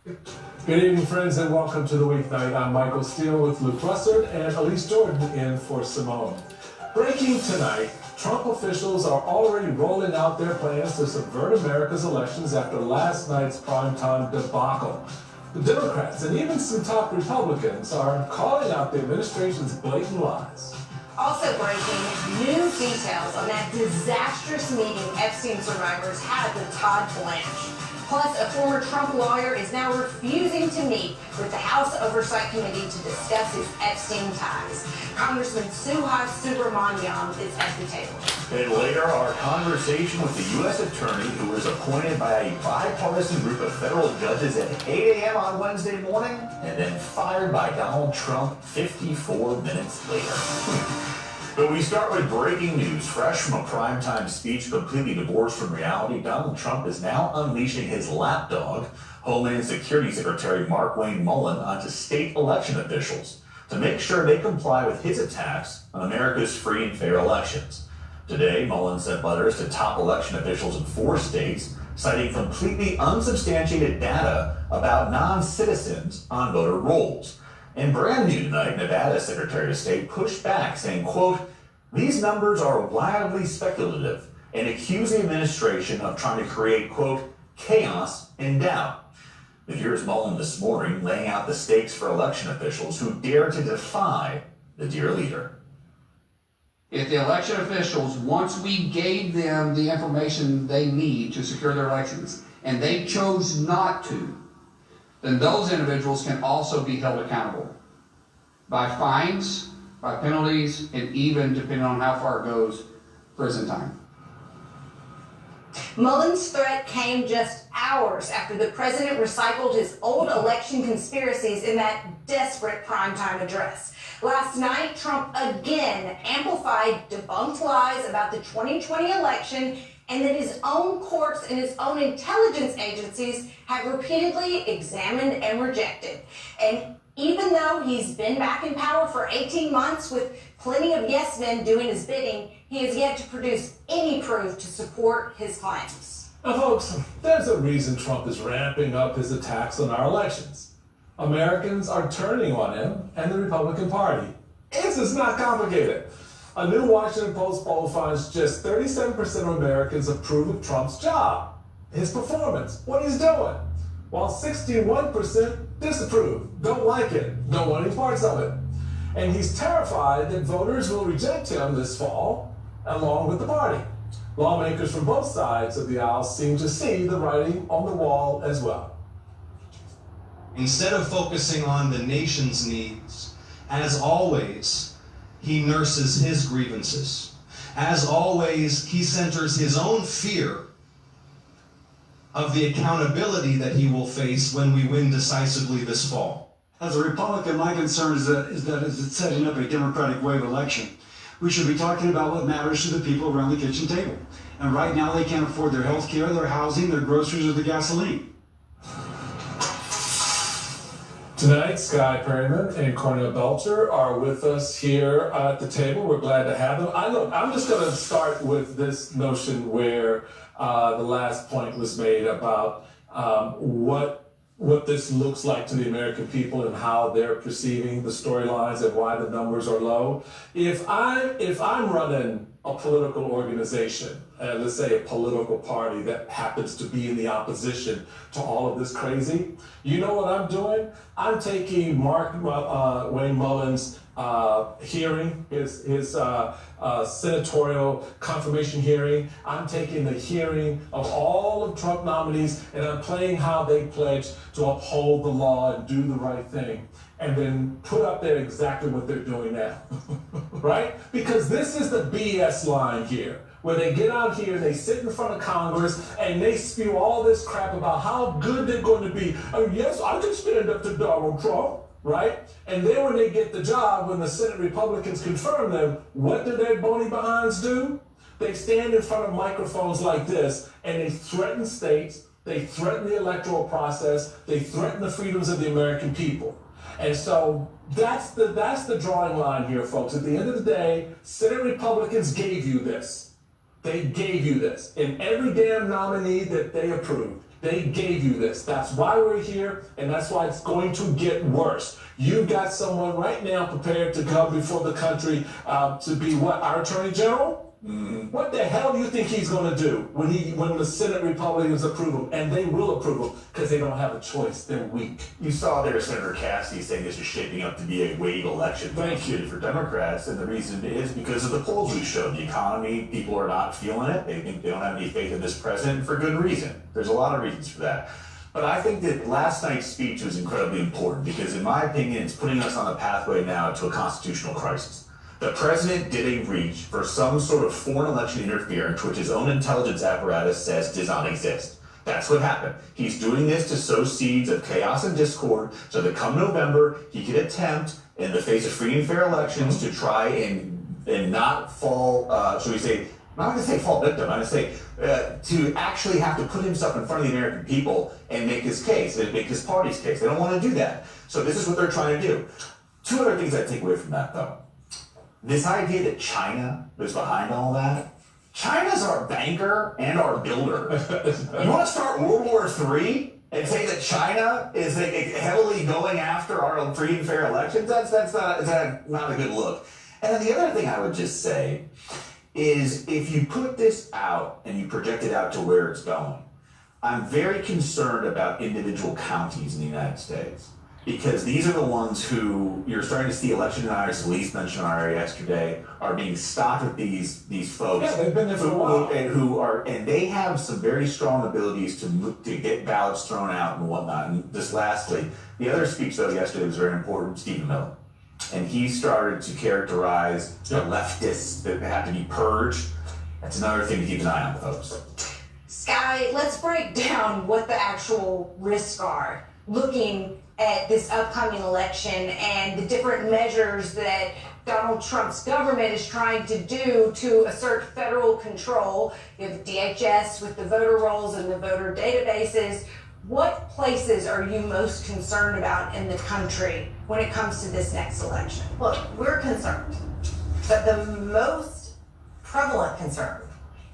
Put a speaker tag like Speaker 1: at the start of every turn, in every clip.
Speaker 1: Good evening, friends, and welcome to the weeknight. I'm Michael Steele with Luke Russert and Elise Jordan in for Simone. Breaking tonight, Trump officials are already rolling out their plans to subvert America's elections after last night's primetime debacle. The Democrats and even some top Republicans are calling out the administration's blatant lies.
Speaker 2: Also breaking, new details on that disastrous meeting Epstein survivors had with Todd Blanche. Plus, a former Trump lawyer is now refusing to meet with the House Oversight Committee to discuss his Epstein ties. Congressman Suhas Subramanian is at the table.
Speaker 3: And later, our conversation with the U.S. attorney who was appointed by a bipartisan group of federal judges at 8 a.m. on Wednesday morning and then fired by Donald Trump 54 minutes later. But we start with breaking news. Fresh from a primetime speech completely divorced from reality, Donald Trump is now unleashing his lapdog, Homeland Security Secretary Markwayne Mullin, onto state election officials to make sure they comply with his attacks on America's free and fair elections. Today, Mullin sent letters to top election officials in 4 states, citing completely unsubstantiated data about non-citizens on voter rolls. And brand new tonight, Nevada Secretary of State pushed back, saying, quote, "These numbers are wildly speculative," and accused the administration of trying to create, quote, "chaos and doubt." But here's Mullin this morning laying out the stakes for election officials who dare to defy the dear leader.
Speaker 4: If the election officials, once we gave them the information they need to secure their elections, and they chose not to, then those individuals can also be held accountable by fines, by penalties, and even, depending on how far it goes, prison time.
Speaker 2: Mullin's threat came just hours after the president recycled his old election conspiracies in that desperate primetime address. Last night, Trump again amplified debunked lies about the 2020 election and that his own courts and his own intelligence agencies have repeatedly examined and rejected. And even though he's been back in power for 18 months with plenty of yes men doing his bidding, he has yet to produce any proof to support his claims.
Speaker 1: Now, folks, there's a reason Trump is ramping up his attacks on our elections. Americans are turning on him and the Republican Party. It's not complicated. A new Washington Post poll finds just 37% of Americans approve of Trump's job, his performance, what he's doing, while 61% disapprove, don't like it, don't want any parts of it. And he's terrified that voters will reject him this fall, along with the party. Lawmakers from both sides of the aisle seem to see the writing on the wall as well.
Speaker 5: Instead of focusing on the nation's needs, as always, he nurses his grievances. As always, he centers his own fear of the accountability that he will face when we win decisively this fall.
Speaker 6: As a Republican, my concern is that it's setting up a Democratic wave election. We should be talking about what matters to the people around the kitchen table. And right now they can't afford their health care, their housing, their groceries, or the gasoline.
Speaker 1: Tonight, Sky Perryman and Cornel Belcher are with us here at the table. We're glad to have them. I'm just going to start with this notion where the last point was made about what this looks like to the American people and how they're perceiving the storylines and why the numbers are low. If I'm running a political organization, let's say a political party that happens to be in the opposition to all of this crazy, you know what I'm doing? I'm taking Markwayne Mullin's hearing, his senatorial confirmation hearing. I'm taking the hearing of all of Trump nominees and I'm playing how they pledge to uphold the law and do the right thing. And then put up there exactly what they're doing now, right? Because this is the BS line here, where they get out here, they sit in front of Congress, and they spew all this crap about how good they're going to be. Oh, yes, I can stand up to Donald Trump, right? And then when they get the job, when the Senate Republicans confirm them, what do their bony behinds do? They stand in front of microphones like this, and they threaten states, they threaten the electoral process, they threaten the freedoms of the American people. And so that's the drawing line here, folks. At the end of the day, Senate Republicans gave you this. They gave you this. In every damn nominee that they approved, They gave you this. That's why we're here, and that's why it's going to get worse. You've got someone right now prepared to come before the country to be what, our Attorney General? What the hell do you think he's going to do when the Senate Republicans approve him? And they will approve him because they don't have a choice. They're weak.
Speaker 3: You saw there Senator Cassidy saying this is shaping up to be a wave election for Democrats, and the reason is because of the polls we showed. The economy, people are not feeling it. They think they don't have any faith in this president for good reason. There's a lot of reasons for that. But I think that last night's speech was incredibly important because, in my opinion, it's putting us on the pathway now to a constitutional crisis. The president did a reach for some sort of foreign election interference, which his own intelligence apparatus says does not exist. That's what happened. He's doing this to sow seeds of chaos and discord so that come November, he could attempt, in the face of free and fair elections, to try and not fall, should we say, I'm not going to say fall victim, I'm going to say to actually have to put himself in front of the American people and make his case, and make his party's case. They don't want to do that. So this is what they're trying to do. Two other things I take away from that, though. This idea that China was behind all that. China's our banker and our builder. You want to start World War III and say that China is heavily going after our free and fair elections? That's not a good look. And then the other thing I would just say is if you put this out and you project it out to where it's going, I'm very concerned about individual counties in the United States. Because these are the ones who you're starting to see election deniers, Elise mentioned on our yesterday, are being stocked with these folks.
Speaker 1: Yeah, they've been there for a while.
Speaker 3: And they have some very strong abilities to get ballots thrown out and whatnot. And just lastly, the other speech though yesterday was very important, Stephen Miller. And he started to characterize the leftists that have to be purged. That's another thing to keep an eye on, folks.
Speaker 2: Sky, let's break down what the actual risks are looking at this upcoming election and the different measures that Donald Trump's government is trying to do to assert federal control. You have DHS with the voter rolls and the voter databases. What places are you most concerned about in the country when it comes to this next election?
Speaker 7: Look, we're concerned, but the most prevalent concern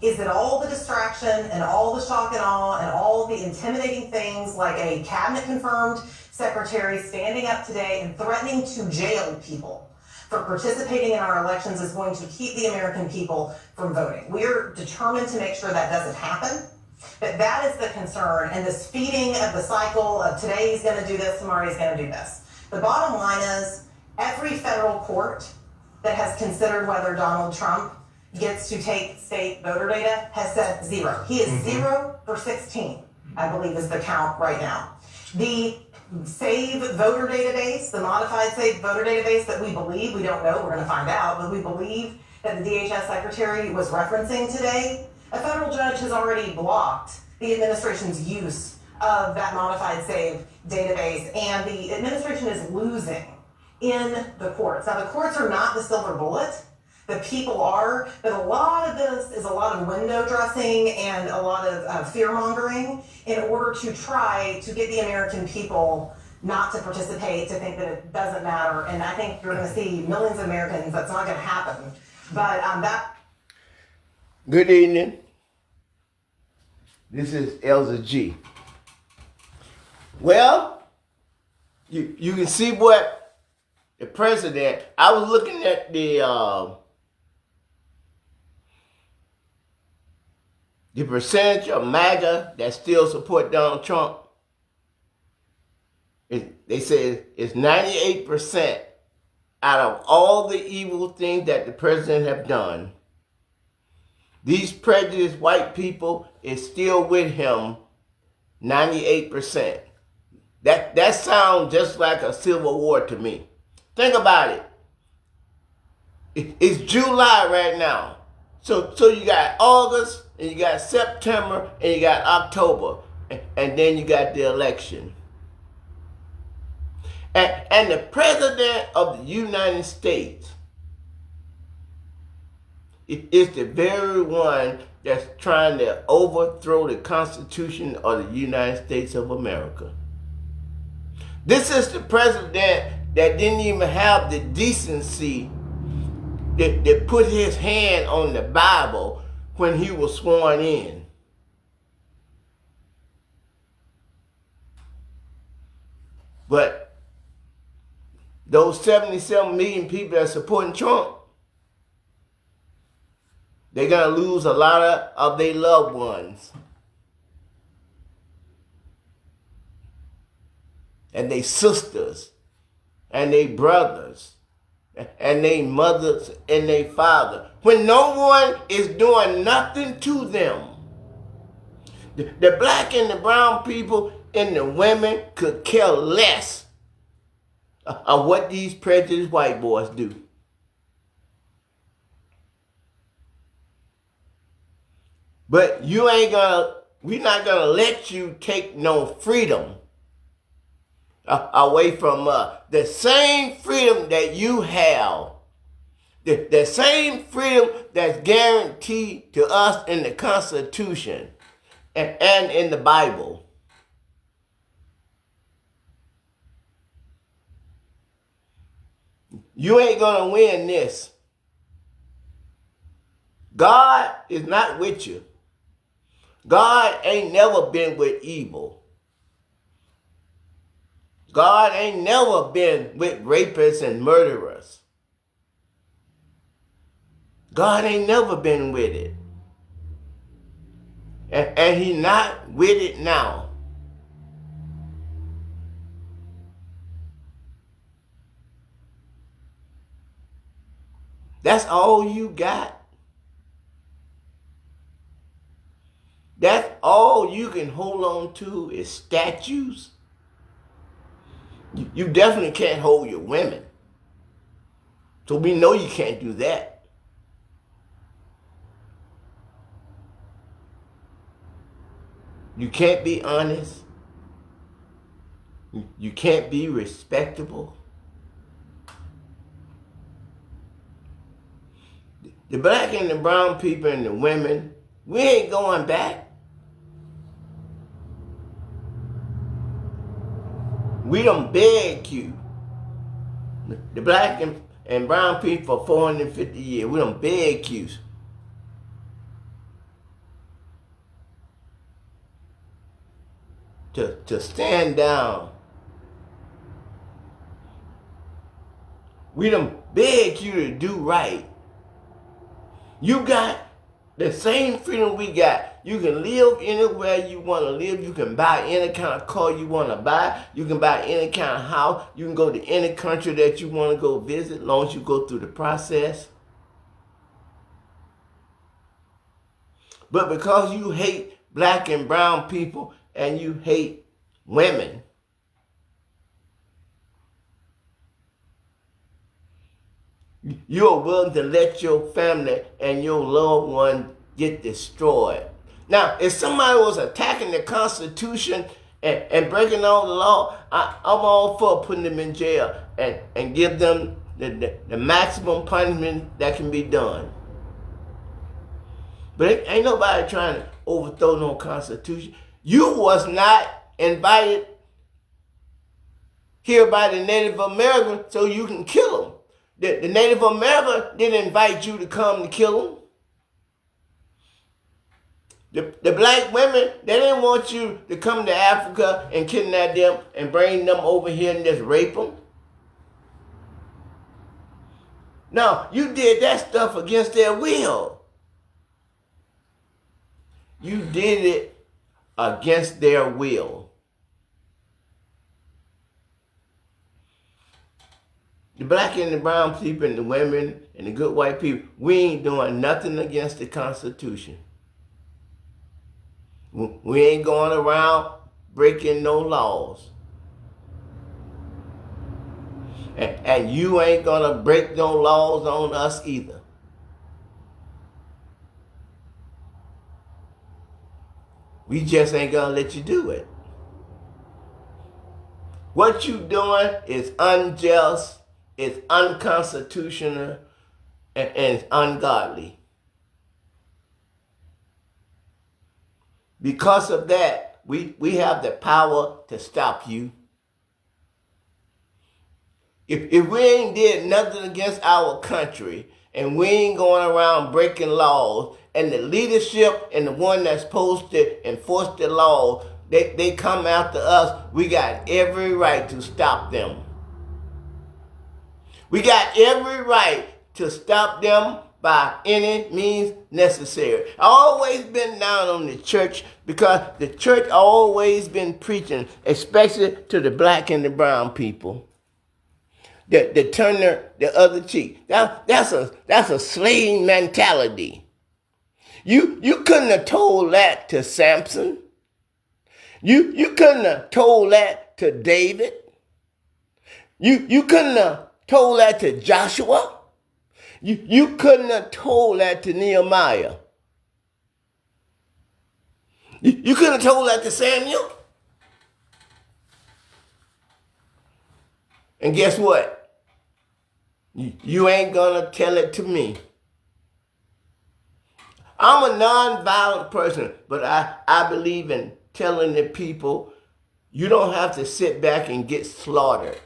Speaker 7: is that all the distraction and all the shock and awe and all the intimidating things like a cabinet-confirmed secretary standing up today and threatening to jail people for participating in our elections is going to keep the American people from voting. We're determined to make sure that doesn't happen, but that is the concern, and this feeding of the cycle of today he's going to do this, tomorrow he's going to do this. The bottom line is every federal court that has considered whether Donald Trump gets to take state voter data has said 0. He is 0 for 16, I believe is the count right now. The SAVE voter database, the modified SAVE voter database that we believe, we don't know, we're going to find out, but we believe that the DHS secretary was referencing today, a federal judge has already blocked the administration's use of that modified SAVE database, and the administration is losing in the courts. Now, the courts are not the silver bullet. The people are, but a lot of this is a lot of window dressing and a lot of fear mongering in order to try to get the American people not to participate, to think that it doesn't matter. And I think you're going to see millions of Americans. That's not going to happen. But that.
Speaker 8: Good evening. This is Elza G. Well, you can see what the president. I was looking at the percentage of MAGA that still support Donald Trump. They say it's 98% out of all the evil things that the president have done. These prejudiced white people is still with him 98%. That sounds just like a civil war to me. Think about it. It's July right now. So you got August, and you got September, and you got October, and then you got the election. And the president of the United States is the very one that's trying to overthrow the Constitution of the United States of America. This is the president that didn't even have the decency that put his hand on the Bible when he was sworn in. But those 77 million people that are supporting Trump, they're going to lose a lot of their loved ones. And their sisters, and their brothers, and their mothers, and their father. When no one is doing nothing to them. The black and the brown people and the women could care less of what these prejudiced white boys do. But we're not gonna let you take no freedom away from us. The same freedom that you have, the same freedom that's guaranteed to us in the Constitution and in the Bible. You ain't gonna win this. God is not with you. God ain't never been with evil. God ain't never been with rapists and murderers. God ain't never been with it. And he's not with it now. That's all you got. That's all you can hold on to is statues. You definitely can't hold your women. So we know you can't do that. You can't be honest. You can't be respectable. The black and the brown people and the women, we ain't going back. We done begged you. The black and brown people for 450 years, we done begged you. To stand down. We done begged you to do right. You got the same freedom we got. You can live anywhere you want to live. You can buy any kind of car you want to buy. You can buy any kind of house. You can go to any country that you want to go visit, as long as you go through the process. But because you hate black and brown people and you hate women, you are willing to let your family and your loved one get destroyed. Now, if somebody was attacking the Constitution and breaking all the law, I'm all for putting them in jail and give them the maximum punishment that can be done. But ain't nobody trying to overthrow no Constitution. You was not invited here by the Native American so you can kill them. The Native American didn't invite you to come to kill them. The black women, they didn't want you to come to Africa and kidnap them and bring them over here and just rape them. No, you did that stuff against their will. You did it against their will. The black and the brown people and the women and the good white people, we ain't doing nothing against the Constitution. We ain't going around breaking no laws. And you ain't gonna break no laws on us either. We just ain't gonna let you do it. What you doing is unjust, it's unconstitutional, and it's ungodly. Because of that, we have the power to stop you. If we ain't did nothing against our country, and we ain't going around breaking laws, and the leadership and the one that's supposed to enforce the law they come after us, we got every right to stop them. We got every right to stop them by any means necessary. I always been down on the church because the church always been preaching, especially to the black and the brown people, that turn the other cheek. That's a slave mentality. You couldn't have told that to Samson. You couldn't have told that to David. You couldn't have told that to Joshua. You couldn't have told that to Nehemiah. You couldn't have told that to Samuel. And guess what? You ain't gonna tell it to me. I'm a non-violent person, but I believe in telling the people, you don't have to sit back and get slaughtered.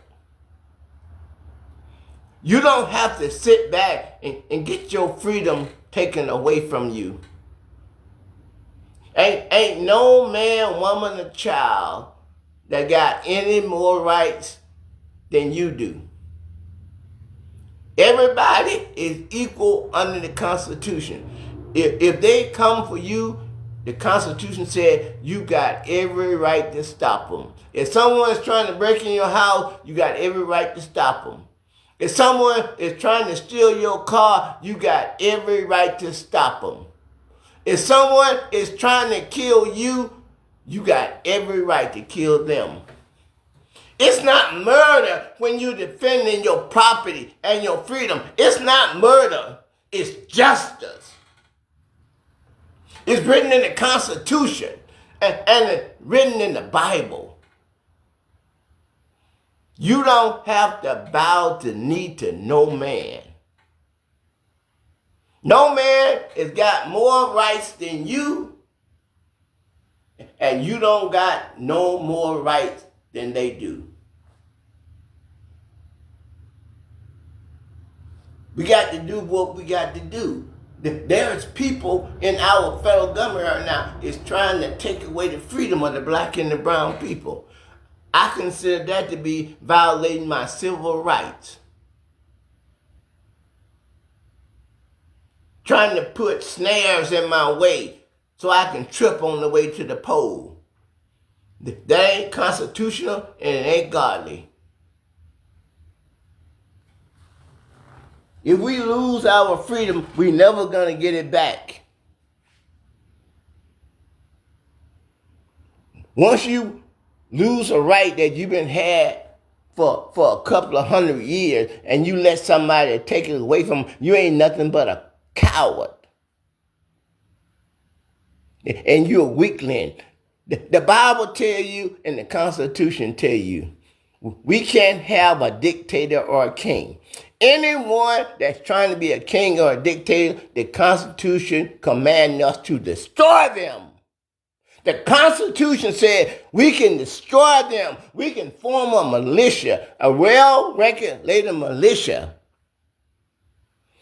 Speaker 8: You don't have to sit back and get your freedom taken away from you. Ain't no man, woman, or child that got any more rights than you do. Everybody is equal under the Constitution. If they come for you, the Constitution said you got every right to stop them. If someone's trying to break in your house, you got every right to stop them. If someone is trying to steal your car, you got every right to stop them. If someone is trying to kill you, you got every right to kill them. It's not murder when you're defending your property and your freedom. It's not murder. It's justice. It's written in the Constitution and it's written in the Bible. You don't have to bow the knee to no man. No man has got more rights than you, and you don't got no more rights than they do. We got to do what we got to do. There's people in our federal government right now is trying to take away the freedom of the black and the brown people. I consider that to be violating my civil rights. Trying to put snares in my way so I can trip on the way to the pole. That ain't constitutional and it ain't godly. If we lose our freedom, we never gonna get it back. Once you lose a right that you've been had for a couple of 100 years and you let somebody take it away from you, ain't nothing but a coward. And you're a weakling. The Bible tell you and the Constitution tell you, we can't have a dictator or a king. Anyone that's trying to be a king or a dictator, the Constitution commands us to destroy them. The Constitution said we can destroy them. We can form a militia, a well-regulated militia.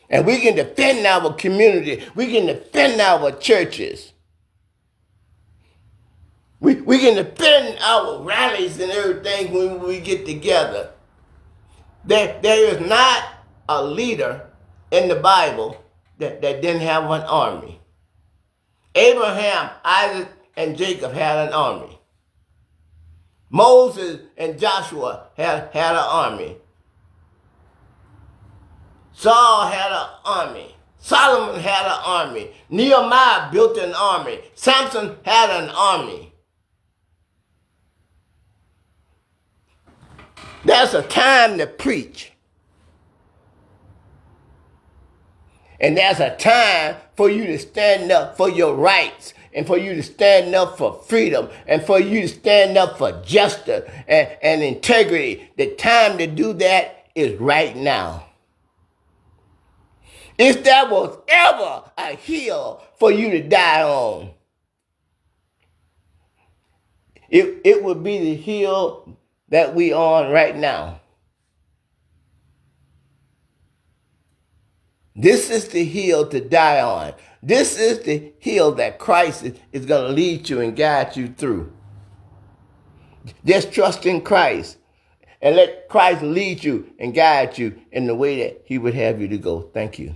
Speaker 8: And we can defend our community. We can defend our churches. We can defend our rallies and everything when we get together. There is not a leader in the Bible that didn't have an army. Abraham, Isaac, and Jacob had an army. Moses and Joshua had an army. Saul had an army. Solomon had an army. Nehemiah built an army. Samson had an army. There's a time to preach. And there's a time for you to stand up for your rights and for you to stand up for freedom and for you to stand up for justice and integrity. The time to do that is right now. If there was ever a hill for you to die on, it would be the hill that we on right now. This is the hill to die on. This is the hill that Christ is going to lead you and guide you through. Just trust in Christ and let Christ lead you and guide you in the way that he would have you to go. Thank you.